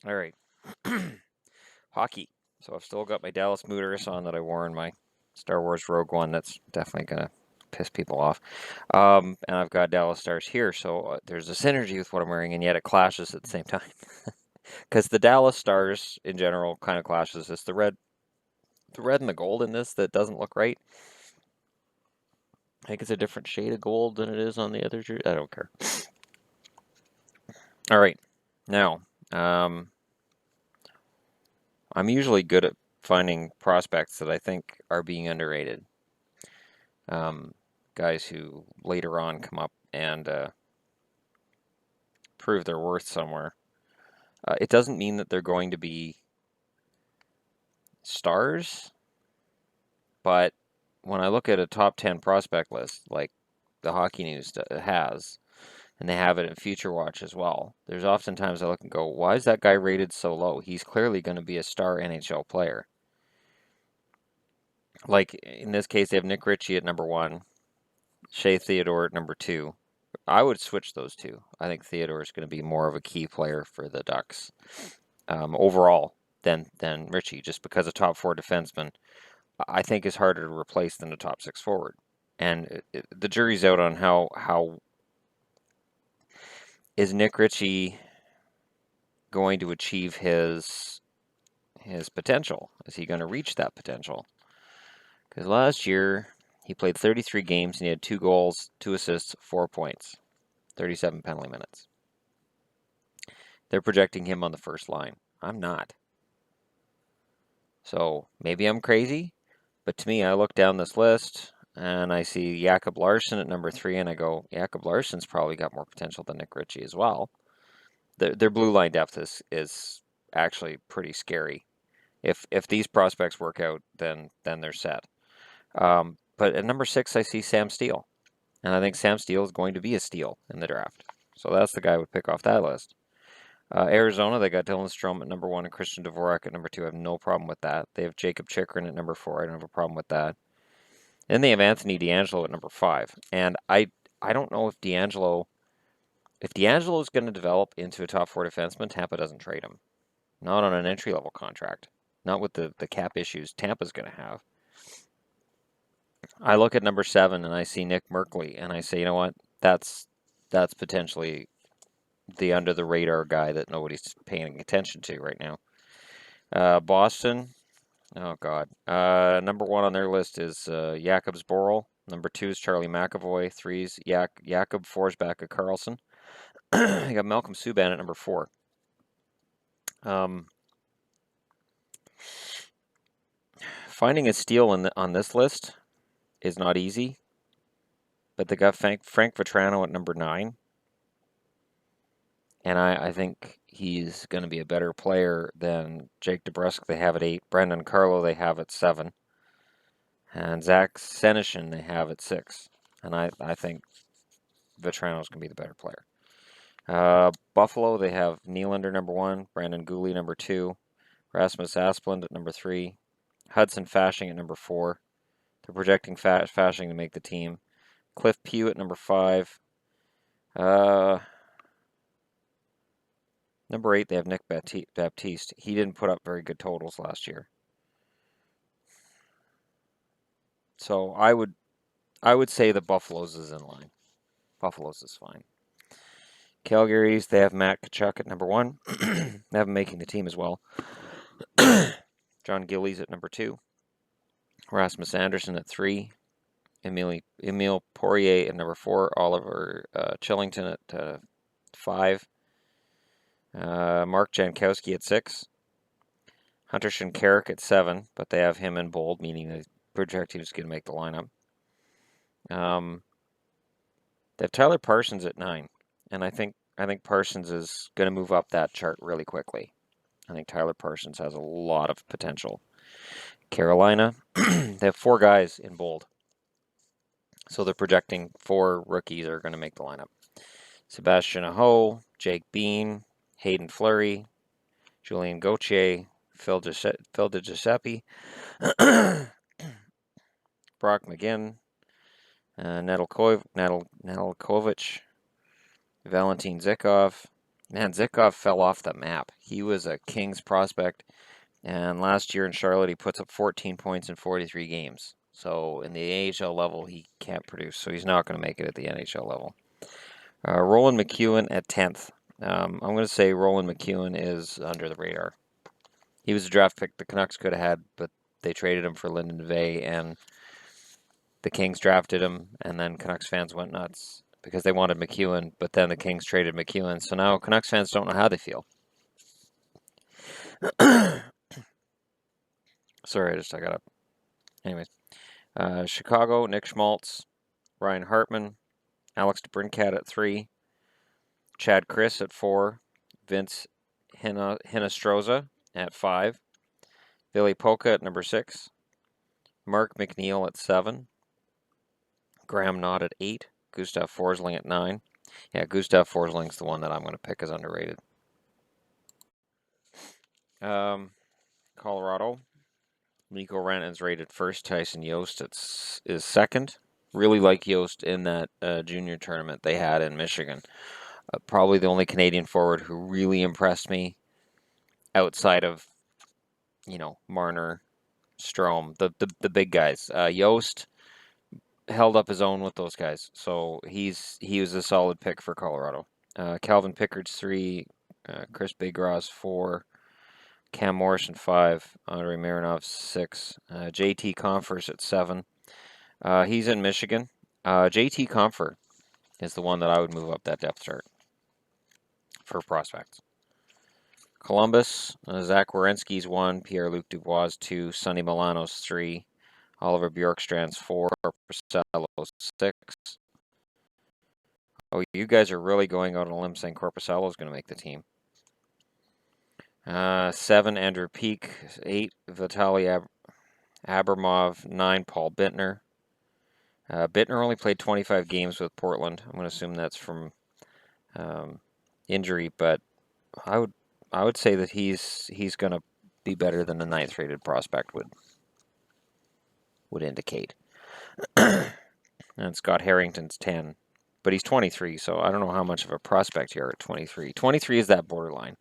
All right. Hockey. So I've still got my Dallas Moodorus on that I wore in my Star Wars Rogue One. That's definitely gonna piss people off. And I've got Dallas Stars here, so there's a synergy with what I'm wearing, and yet it clashes at the same time. Because the Dallas Stars in general kind of clashes. It's the red and the gold in this that doesn't look right. I think it's a different shade of gold than it is on the other jersey. I don't care. All right, now I'm usually good at finding prospects that I think are being underrated. Um, Guys who later on come up and prove their worth somewhere. It doesn't mean that they're going to be stars, but when I look at a top 10 prospect list, like the Hockey News has, and they have it in Future Watch as well, there's oftentimes I look and go, why is that guy rated so low? He's clearly going to be a star NHL player. Like in this case, they have Nick Ritchie at number 1, Shea Theodore at number 2. I would switch those two. I think Theodore is going to be more of a key player for the Ducks overall than Ritchie, just because a top 4 defenseman I think is harder to replace than a top 6 forward. And the jury's out on how is Nick Ritchie going to achieve his potential? Is he going to reach that potential? Because last year he played 33 games and he had 2 goals, 2 assists, 4 points, 37 penalty minutes. They're projecting him on the first line. I'm not. So maybe I'm crazy, but to me, I look down this list and I see Jakob Larsson at number 3, and I go, Jakob Larsson's probably got more potential than Nick Ritchie as well. Their blue line depth is actually pretty scary. If these prospects work out, then they're set. But at number 6, I see Sam Steele, and I think Sam Steele is going to be a steal in the draft. So that's the guy I would pick off that list. Arizona, they got Dylan Strome at number 1 and Christian Dvorak at number 2. I have no problem with that. They have Jacob Chikrin at number 4. I don't have a problem with that. Then they have Anthony DeAngelo at number 5. And I don't know if DeAngelo is going to develop into a top 4 defenseman, Tampa doesn't trade him. Not on an entry level contract. Not with the cap issues Tampa's going to have. I look at number 7 and I see Nick Merkley and I say, you know what? That's potentially the under the radar guy that nobody's paying attention to right now. Boston, oh God. Number 1 on their list is Jakobs Borrell. Number 2 is Charlie McAvoy. 3 is Jakob Forsback of Carlson. You got Malcolm Subban at number 4. Finding a steal on this list is not easy, but they got Frank Vetrano at number 9. And I think he's going to be a better player than Jake DeBrusk. They have at 8. Brendan Carlo they have at 7. And Zach Senyshyn they have at 6. And I think Vetrano's going to be the better player. Buffalo, they have Nylander number 1, Brandon Gooley number 2, Rasmus Asplund at number 3, Hudson Fasching at number 4. They're projecting Fasching to make the team. Cliff Pugh at number 5. Number 8, they have Nick Baptiste. He didn't put up very good totals last year. So I would say the Buffalo's is in line. Buffalo's is fine. Calgary's, they have Matt Tkachuk at number 1. They have him making the team as well. John Gillies at number 2. Rasmus Anderson at 3. Emile Poirier at number 4. Oliver Chillington at 5. Mark Jankowski at 6. Hunter Shinkaruk at 7, but they have him in bold, meaning they project he's going to make the lineup. They have Tyler Parsons at 9, and I think Parsons is going to move up that chart really quickly. I think Tyler Parsons has a lot of potential. Carolina, they have 4 guys in bold, so they're projecting 4 rookies are going to make the lineup. Sebastian Aho, Jake Bean, Hayden Fleury, Julien Gauthier, Phil DiGiuseppe, Brock McGinn, Nedeljkovic, Valentin Zykov, Man, Zykov fell off the map. He was a Kings prospect, and last year in Charlotte, he puts up 14 points in 43 games. So in the AHL level, he can't produce, so he's not going to make it at the NHL level. Roland McEwen at 10th. I'm going to say Roland McEwen is under the radar. He was a draft pick the Canucks could have had, but they traded him for Lyndon Vey, and the Kings drafted him, and then Canucks fans went nuts because they wanted McEwen, but then the Kings traded McEwen, so now Canucks fans don't know how they feel. Sorry, I got up. Anyways, Chicago, Nick Schmaltz, Ryan Hartman, Alex DeBrincat at 3, Chad Chris at 4, Vince Hinostroza at 5, Billy Polka at number 6, Mark McNeil at 7, Graham Knott at 8, Gustav Forsling at 9. Yeah, Gustav Forsling's the one that I'm going to pick as underrated. Colorado, Mikko Rantanen's rated first. Tyson Jost is second. Really like Jost in that junior tournament they had in Michigan. Probably the only Canadian forward who really impressed me outside of, Marner, Strome, the big guys. Jost held up his own with those guys, so he was a solid pick for Colorado. Calvin Pickard's 3, Chris Bigros 4, Cam Morrison 5, Andrei Mironov 6, JT Compher's at 7. He's in Michigan. JT Compher is the one that I would move up that depth chart for prospects. Columbus, Zach Werenski's 1, Pierre-Luc Dubois 2, Sonny Milano's 3, Oliver Bjorkstrand's 4, Korpisalo's 6. Oh, you guys are really going out on a limb saying Korpisalo's going to make the team. 7, Andrew Peak. 8, Vitaly Abramov. 9, Paul Bittner. Bittner only played 25 games with Portland. I'm going to assume that's from injury, but I would say that he's going to be better than the 9th rated prospect would indicate. And Scott Harrington's 10, but he's 23, so I don't know how much of a prospect you are at 23. 23 is that borderline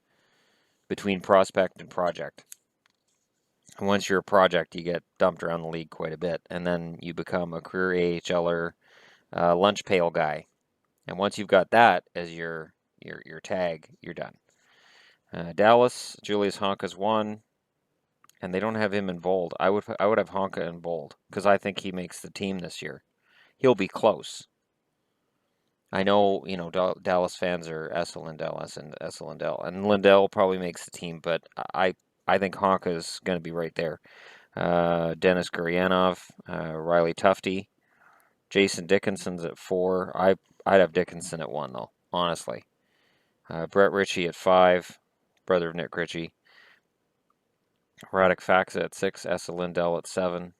between prospect and project. And once you're a project, you get dumped around the league quite a bit, and then you become a career AHLer, lunch pail guy. And once you've got that as your tag, you're done. Dallas, Julius Honka's 1, and they don't have him in bold. I would have Honka in bold because I think he makes the team this year. He'll be close. I know, Dallas fans are Essa Lindell, and Lindell probably makes the team, but I think Honka is going to be right there. Dennis Gurianov, Riley Tufte, Jason Dickinson's at 4. I'd have Dickinson at 1 though, honestly. Brett Ritchie at 5, brother of Nick Ritchie. Radek Faksa at 6, Essa Lindell at 7.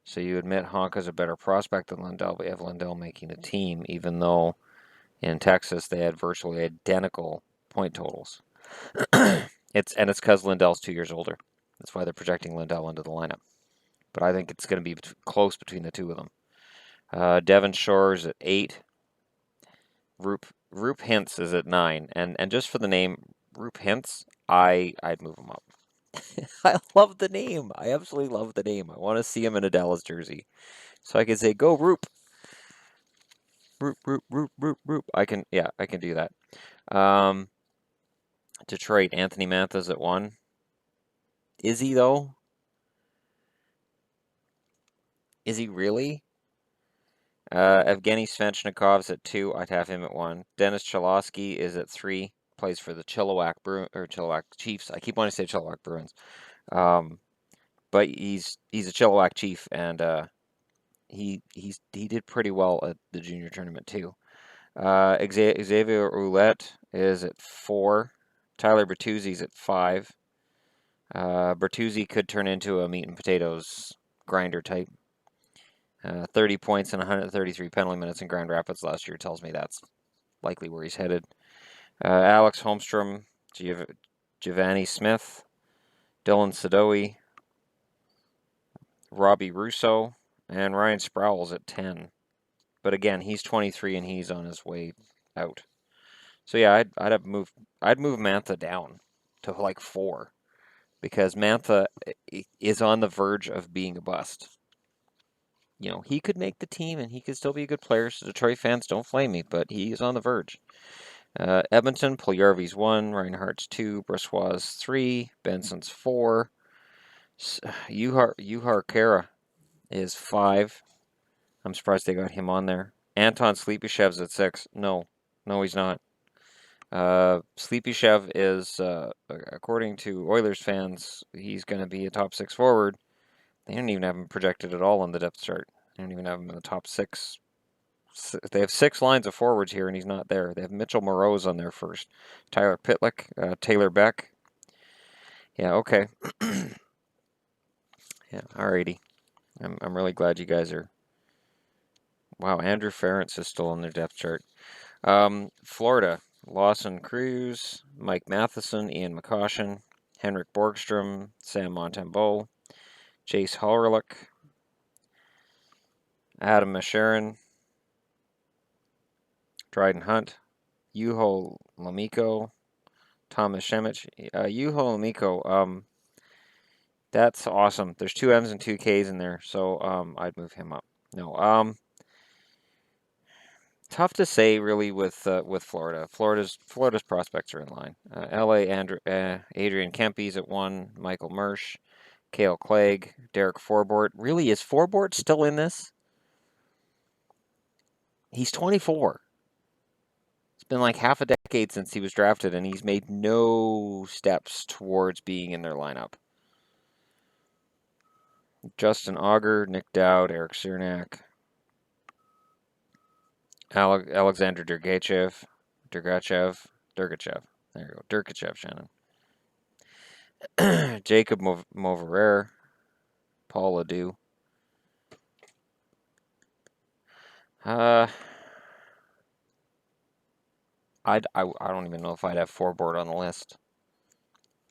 So you admit Honka's a better prospect than Lindell, but you have Lindell making the team, even though in Texas they had virtually identical point totals. It's because Lindell's 2 years older. That's why they're projecting Lindell into the lineup. But I think it's going to be close between the two of them. Devon Shore's at 8. Roop Hintz is at 9. And just for the name, Roop Hintz, I'd move him up. I love the name. I absolutely love the name. I want to see him in a Dallas jersey. So I can say, go Roop. Roop. I can do that. Detroit, Anthony Mantha's at 1. Is he, though? Is he really? Evgeny Svechnikov's at 2. I'd have him at 1. Dennis Cholowski is at 3. Plays for the Chilliwack Chiefs. I keep wanting to say Chilliwack Bruins. But he's a Chilliwack Chief, and he did pretty well at the junior tournament too. Xavier Ouellette is at 4. Tyler Bertuzzi's at 5. Bertuzzi could turn into a meat and potatoes grinder type. 30 points and 133 penalty minutes in Grand Rapids last year tells me that's likely where he's headed. Alex Holmstrom, Giovanni Smith, Dylan Sadoe, Robbie Russo, and Ryan Sproul's at 10. But again, he's 23 and he's on his way out. So yeah, I'd move Mantha down to like 4 because Mantha is on the verge of being a bust. You know, he could make the team and he could still be a good player. So Detroit fans, don't flame me, but he's on the verge. Edmonton, Puljujarvi's 1, Reinhardt's 2, Brossois 3, Benson's 4, Juhar Kara is 5. I'm surprised they got him on there. Anton Slepyshev's at 6. No, he's not. Slepyshev is, according to Oilers fans, he's going to be a top 6 forward. They don't even have him projected at all on the depth chart. They don't even have him in the top 6. They have 6 lines of forwards here, and he's not there. They have Mitchell Moroz on there first. Tyler Pitlick, Taylor Beck. Yeah, okay. Yeah, alrighty. I'm really glad you guys are. Wow, Andrew Ferentz is still on their depth chart. Florida, Lawson Cruz, Mike Matheson, Ian McCoshen, Henrik Borgstrom, Sam Montembeault, Jace Hawryluk, Adam Masharin, Dryden Hunt, Juho Lamiko, Thomas Shemich. Juho Lamiko, that's awesome. There's 2 M's and 2 K's in there, so I'd move him up. No, tough to say really with Florida. Florida's prospects are in line. L.A. Adrian Kempe's at 1, Michael Mersch, Cale Clegg, Derek Forbort. Really, is Forbort still in this? He's 24. It's been like half a decade since he was drafted, and he's made no steps towards being in their lineup. Justin Auger, Nick Dowd, Eric Cernak, Alexander Dergachev. There you go, Dergachev, Shannon. Jacob Mauverer, Paul Ledoux. I don't even know if I'd have Forbort on the list.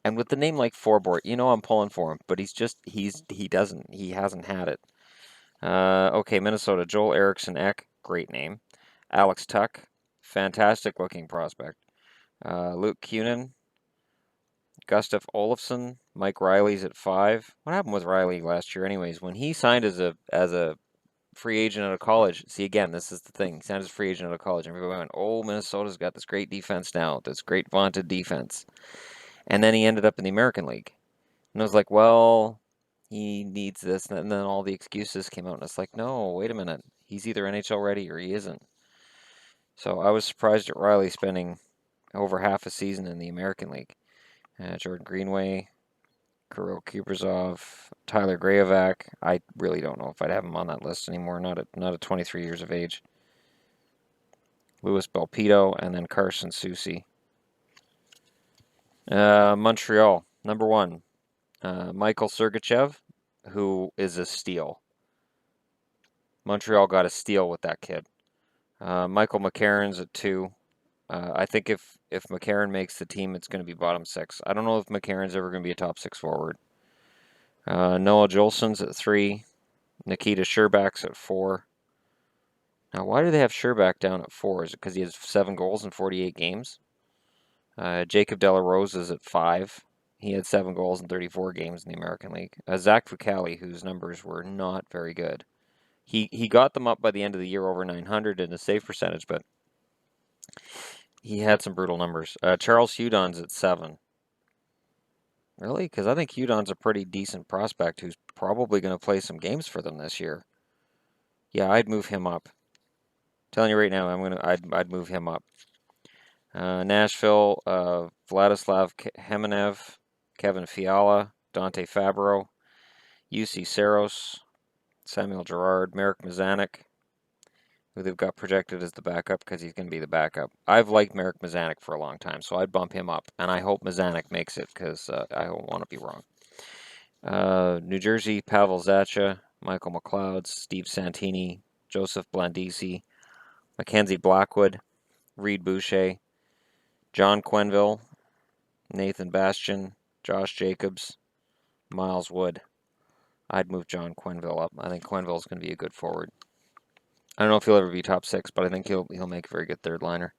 And with the name like Forbort, you know I'm pulling for him, but he hasn't had it. Okay, Minnesota, Joel Eriksson Ek, great name. Alex Tuck, fantastic looking prospect. Luke Kunin, Gustav Olofsson, Mike Riley's at 5. What happened with Riley last year, anyways? When he signed as a free agent out of college, see again, this is the thing. He signed as a free agent out of college, and everybody went, "Oh, Minnesota's got this great defense now, this great vaunted defense," and then he ended up in the American League, and I was like, "Well, he needs this," and then all the excuses came out, and it's like, "No, wait a minute, he's either NHL ready or he isn't." So I was surprised at Riley spending over half a season in the American League. Jordan Greenway, Kirill Kaprizov, Tyler Grayovac. I really don't know if I'd have him on that list anymore. Not at 23 years of age. Louis Belpedo, and then Carson Soucy. Montreal, number 1. Michael Sergachev, who is a steal. Montreal got a steal with that kid. Michael McCarron's at 2. I think if McCarron makes the team, it's going to be bottom 6. I don't know if McCarron's ever going to be a top 6 forward. Noah Jolson's at 3. Nikita Sherbak's at 4. Now, why do they have Sherbak down at 4? Is it because he has 7 goals in 48 games? Jacob Delarose is at 5. He had 7 goals in 34 games in the American League. Zach Fucali, whose numbers were not very good. He got them up by the end of the year over 900 in the save percentage, but he had some brutal numbers. Charles Hudon's at 7. Really? Because I think Hudon's a pretty decent prospect who's probably going to play some games for them this year. Yeah, I'd move him up. Telling you right now, I'd move him up. Nashville, Vladislav Hemenev, Kevin Fiala, Dante Fabro, UC Saros, Samuel Girard, Merrick Mazanek, who they've got projected as the backup because he's going to be the backup. I've liked Merrick Mazanek for a long time, so I'd bump him up, and I hope Mazanek makes it because I don't want to be wrong. New Jersey, Pavel Zacha, Michael McLeod, Steve Santini, Joseph Blandisi, Mackenzie Blackwood, Reed Boucher, John Quenneville, Nathan Bastian, Josh Jacobs, Miles Wood. I'd move John Quenneville up. I think Quenneville's going to be a good forward. I don't know if he'll ever be top 6, but I think he'll make a very good third liner.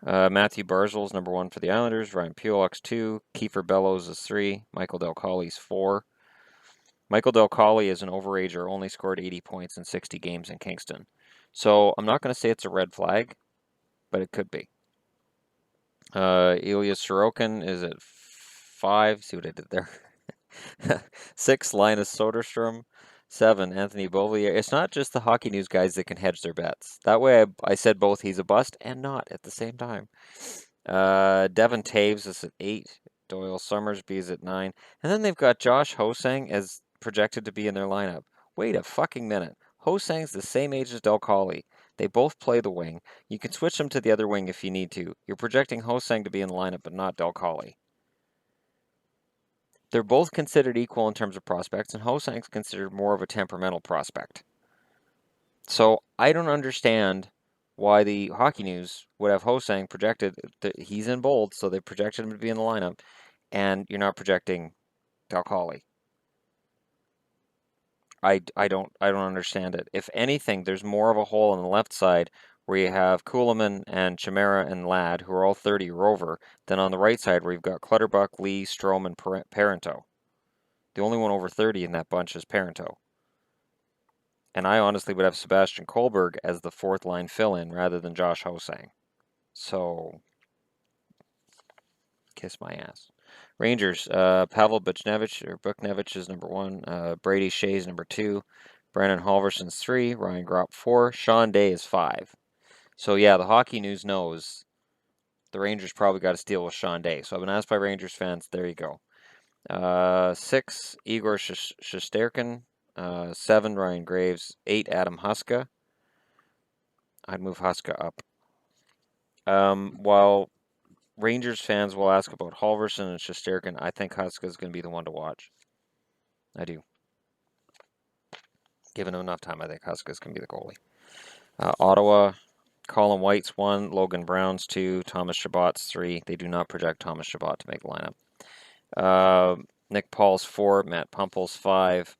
Matthew Barzil's number 1 for the Islanders. Ryan Pulock's 2. Kiefer Bellows is 3. Michael Del Colli's 4. Michael Del Colli is an overager, only scored 80 points in 60 games in Kingston. So I'm not going to say it's a red flag, but it could be. Ilya Sorokin is at 5. See what I did there? 6, Linus Soderstrom. 7, Anthony Beauvillier. It's not just the Hockey News guys that can hedge their bets. That way I said both he's a bust and not at the same time. Devin Taves is at 8. Doyle Summersby is at 9. And then they've got Josh Hosang as projected to be in their lineup. Wait a fucking minute. Hosang's the same age as Del Colli. They both play the wing. You can switch them to the other wing if you need to. You're projecting Hosang to be in the lineup, but not Del Colli. They're both considered equal in terms of prospects, and Hosang's considered more of a temperamental prospect. So I don't understand why the Hockey News would have Hosang projected. He's in bold, so they projected him to be in the lineup, and you're not projecting Del Colli. I don't understand it. If anything, there's more of a hole on the left side where you have Kuhlman and Chimera and Ladd, who are all 30 or over, than on the right side where you've got Clutterbuck, Lee, Strome, and Parento. The only one over 30 in that bunch is Parento. And I honestly would have Sebastian Kohlberg as the fourth line fill-in rather than Josh Hosang. So, kiss my ass. Rangers, Pavel Buchnevich is number 1. Brady Shea is number 2. Brandon Halverson's 3. Ryan Gropp 4. Sean Day is 5. So yeah, the Hockey News knows the Rangers probably got to steal with Sean Day. So I've been asked by Rangers fans. There you go. 6, Igor Shesterkin. 7, Ryan Graves. 8, Adam Huska. I'd move Huska up. While Rangers fans will ask about Halverson and Shesterkin, I think Huska is going to be the one to watch. I do. Given him enough time, I think Huska's going to be the goalie. Ottawa, Colin White's 1, Logan Brown's 2, Thomas Chabot's 3. They do not project Thomas Chabot to make the lineup. Nick Paul's 4, Matt Pumpel's 5.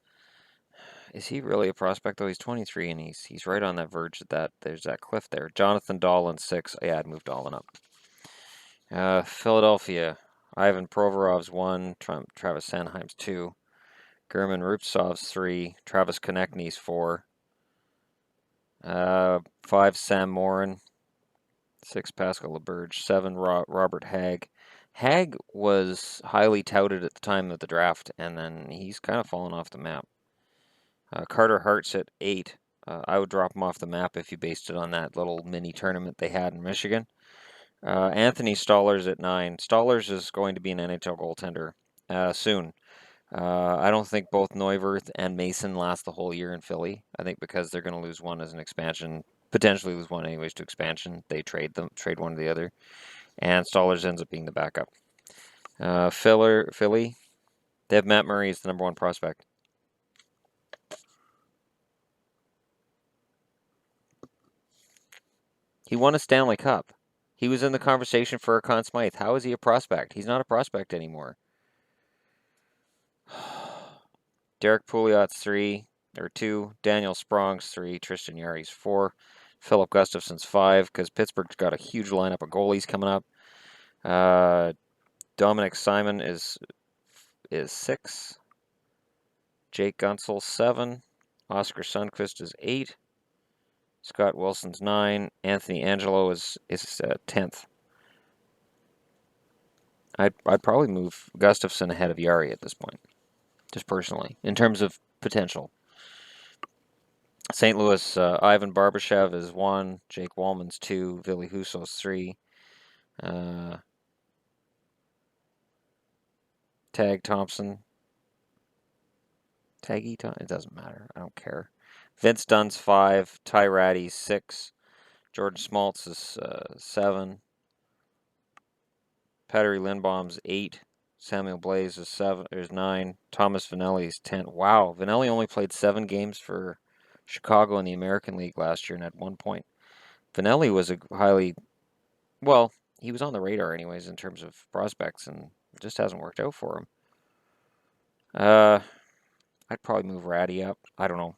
Is he really a prospect, though? He's 23, and he's right on that verge of that. There's that cliff there. Jonathan Dahlen, 6. Yeah, I'd move Dahlen up. Philadelphia, Ivan Provorov's 1, Travis Sanheim's 2. German Rupsov's 3. Travis Konechny's 4. 5, Sam Morin. 6, Pascal LeBurge. 7, Robert Hagg. Hagg was highly touted at the time of the draft, and then he's kind of fallen off the map. Carter Hart's at 8. I would drop him off the map if you based it on that little mini tournament they had in Michigan. Anthony Stoller's at 9. Stollers is going to be an NHL goaltender soon. I don't think both Neuwirth and Mason last the whole year in Philly. I think because they're going to lose one as an expansion, potentially lose one anyways to expansion. They trade one to the other, and Stollers ends up being the backup. Philly, they have Matt Murray as the number 1 prospect. He won a Stanley Cup. He was in the conversation for a Conn Smythe. How is he a prospect? He's not a prospect anymore. Derek Pouliot's 2. Daniel Sprong's 3. Tristan Yarry's 4. Philip Gustafson's 5, because Pittsburgh's got a huge lineup of goalies coming up. Dominic Simon is 6. Jake Gunsel 7. Oscar Sundqvist is 8. Scott Wilson's 9. Anthony Angelo is 10th. I'd probably move Gustafson ahead of Yarry at this point, just personally, in terms of potential. St. Louis, Ivan Barbashev is 1. Jake Wallman's 2. Ville Husso's 3. Tag Thompson. Taggy Thompson? It doesn't matter. I don't care. Vince Dunn's 5. Ty Ratty's 6. Jordan Schmaltz is 7. Pattery Lindbaum's 8. Samuel Blaze is 9. Thomas Vanelli's 10. Wow, Vanelli only played 7 games for Chicago in the American League last year, and at one point, Vanelli was a he was on the radar anyways in terms of prospects, and it just hasn't worked out for him. I'd probably move Ratty up. I don't know.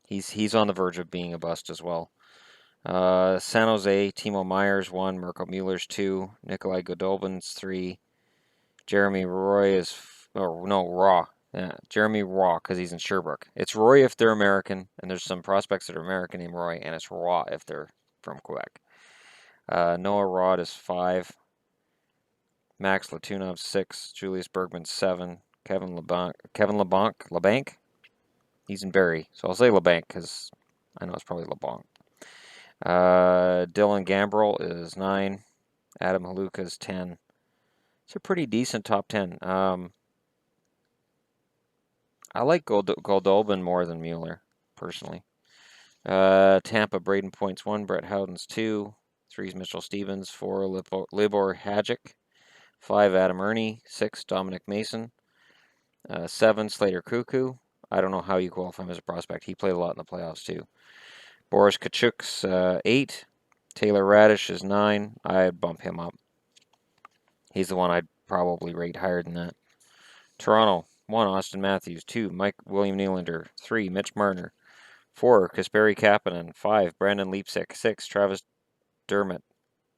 He's on the verge of being a bust as well. San Jose, Timo Myers 1, Mirko Mueller's 2, Nikolai Godolbin's 3, Jeremy Roy is, oh no, Raw. Yeah, Jeremy Raw because he's in Sherbrooke. It's Roy if they're American, and there's some prospects that are American named Roy, and it's Raw if they're from Quebec. Noah Rod is 5, Max Latunov 6, Julius Bergman 7, Kevin LeBanc. He's in Barrie, so I'll say LeBanc because I know it's probably LeBanc. Dylan Gambrell is 9, Adam Haluka is 10. It's a pretty decent top 10. I like Goldobin more than Mueller, personally. Tampa, Braden Points 1, Brett Howden's 2, 3's Mitchell Stevens, 4, Libor Hadjic, 5, Adam Ernie, 6, Dominic Mason, 7, Slater Cuckoo. I don't know how you qualify him as a prospect. He played a lot in the playoffs, too. Boris Kachuk's 8, Taylor Radish is 9. I'd bump him up. He's the one I'd probably rate higher than that. Toronto, 1, Austin Matthews, 2, William Nylander, 3, Mitch Marner, 4, Kasperi Kapanen, 5, Brandon Leipsic, 6, Travis Dermott,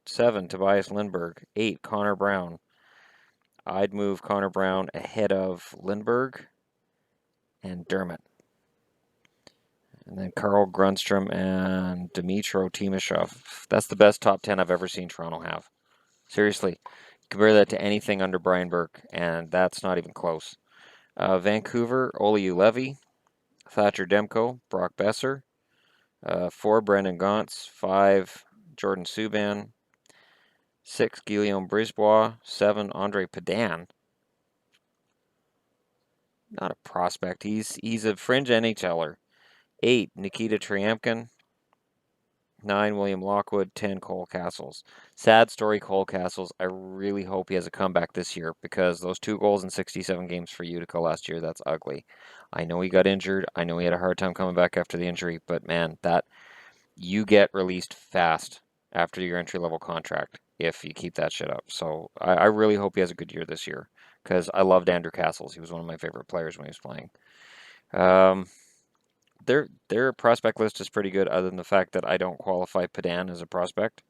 7, Tobias Lindberg, 8, Connor Brown. I'd move Connor Brown ahead of Lindberg and Dermott. And then Carl Grundstrom and Dmytro Timashov. That's the best top 10 I've ever seen Toronto have. Seriously. Compare that to anything under Brian Burke, and that's not even close. Vancouver, Oliu Levy, Thatcher Demko, Brock Besser, 4, Brendan Gauntz, 5, Jordan Subban, 6, Guillaume Brisebois, 7, Andre Padan. Not a prospect. He's a fringe NHLer. 8, Nikita Triamkin, 9, William Lockwood, 10, Cole Castles. Sad story, Cole Castles. I really hope he has a comeback this year because those 2 goals in 67 games for Utica last year, that's ugly. I know he got injured. I know he had a hard time coming back after the injury, but man, that you get released fast after your entry-level contract if you keep that shit up. So I really hope he has a good year this year because I loved Andrew Castles. He was one of my favorite players when he was playing. Their prospect list is pretty good, other than the fact that I don't qualify Padan as a prospect,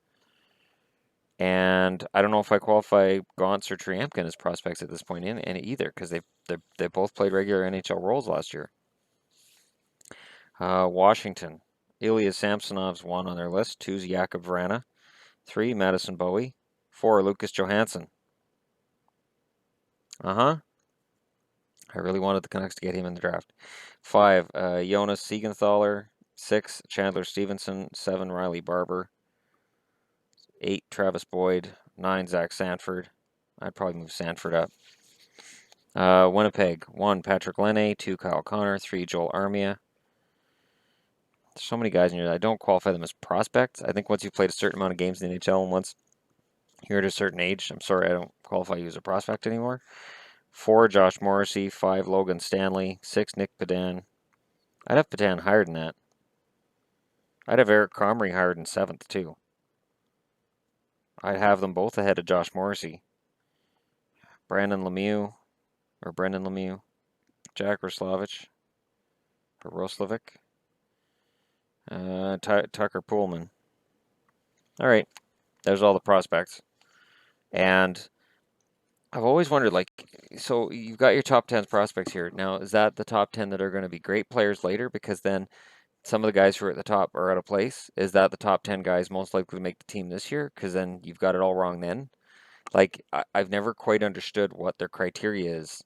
and I don't know if I qualify Gauntz or Triamkin as prospects at this point in either, because they both played regular NHL roles last year. Washington, Ilya Samsonov's 1 on their list. 2's Jakub Vrana, 3, Madison Bowie, 4, Lucas Johansson. I really wanted the Canucks to get him in the draft. 5, Jonas Siegenthaler. 6, Chandler Stevenson. 7, Riley Barber. 8, Travis Boyd. 9, Zach Sanford. I'd probably move Sanford up. Winnipeg, 1, Patrick Laine. 2, Kyle Connor. 3, Joel Armia. There's so many guys in here that I don't qualify them as prospects. I think once you've played a certain amount of games in the NHL and once you're at a certain age, I'm sorry I don't qualify you as a prospect anymore. 4, Josh Morrissey. 5, Logan Stanley. 6, Nick Padan. I'd have Padan higher than that. I'd have Eric Comrie higher than 7th, too. I'd have them both ahead of Josh Morrissey. Brendan Lemieux, Jack Roslovic, or Roslovic, Tucker Pullman. All right, there's all the prospects. And I've always wondered, like, so you've got your top 10 prospects here. Now, is that the top 10 that are going to be great players later? Because then some of the guys who are at the top are out of place. Is that the top 10 guys most likely to make the team this year? Because then you've got it all wrong then. Like, I've never quite understood what their criteria is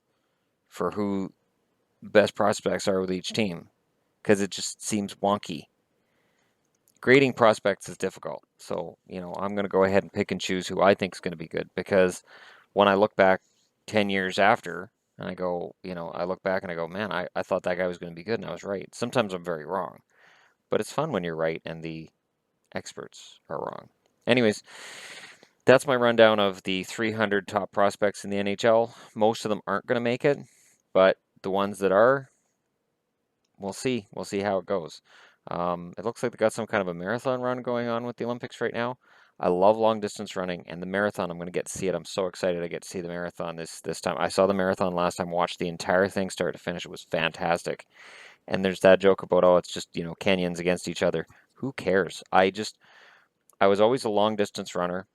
for who best prospects are with each team. Because it just seems wonky. Grading prospects is difficult. So, I'm going to go ahead and pick and choose who I think is going to be good. Because when I look back 10 years after, and I go, I look back and I go, man, I thought that guy was going to be good, and I was right. Sometimes I'm very wrong. But it's fun when you're right and the experts are wrong. Anyways, that's my rundown of the 300 top prospects in the NHL. Most of them aren't going to make it, but the ones that are, we'll see. We'll see how it goes. It looks like they got some kind of a marathon run going on with the Olympics right now. I love long distance running, and the marathon, I'm going to get to see it. I'm so excited I get to see the marathon this time. I saw the marathon last time, watched the entire thing start to finish. It was fantastic. And there's that joke about, oh, it's just, Kenyans against each other. Who cares? I was always a long distance runner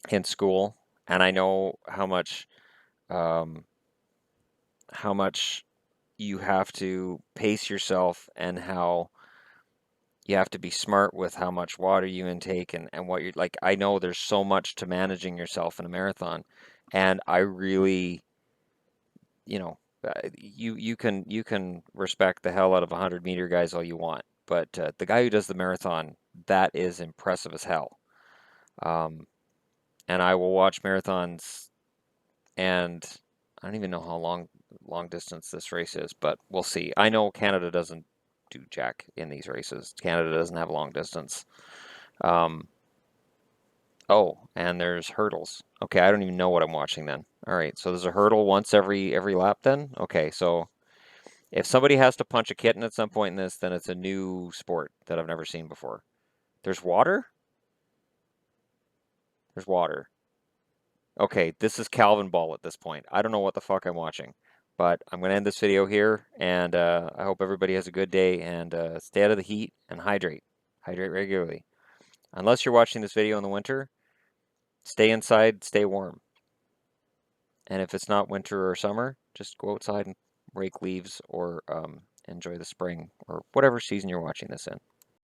in school, and I know um, how much you have to pace yourself and how you have to be smart with how much water you intake and what you're like. I know there's so much to managing yourself in a marathon, and I really, you can respect the hell out of 100-meter guys all you want, but the guy who does the marathon, that is impressive as hell. Um, and I will watch marathons, and I don't even know how long distance this race is, but we'll see. I know Canada doesn't do jack in these races. Canada doesn't have long distance. Um, oh, and there's hurdles. Okay, I don't even know what I'm watching then. All right, so there's a hurdle once every lap then? Okay, so if somebody has to punch a kitten at some point in this, then it's a new sport that I've never seen before. There's water? There's water. Okay, this is Calvin Ball at this point. I don't know what the fuck I'm watching, but I'm going to end this video here, and I hope everybody has a good day, and stay out of the heat and hydrate. Hydrate regularly. Unless you're watching this video in the winter, stay inside, stay warm. And if it's not winter or summer, just go outside and rake leaves or enjoy the spring or whatever season you're watching this in.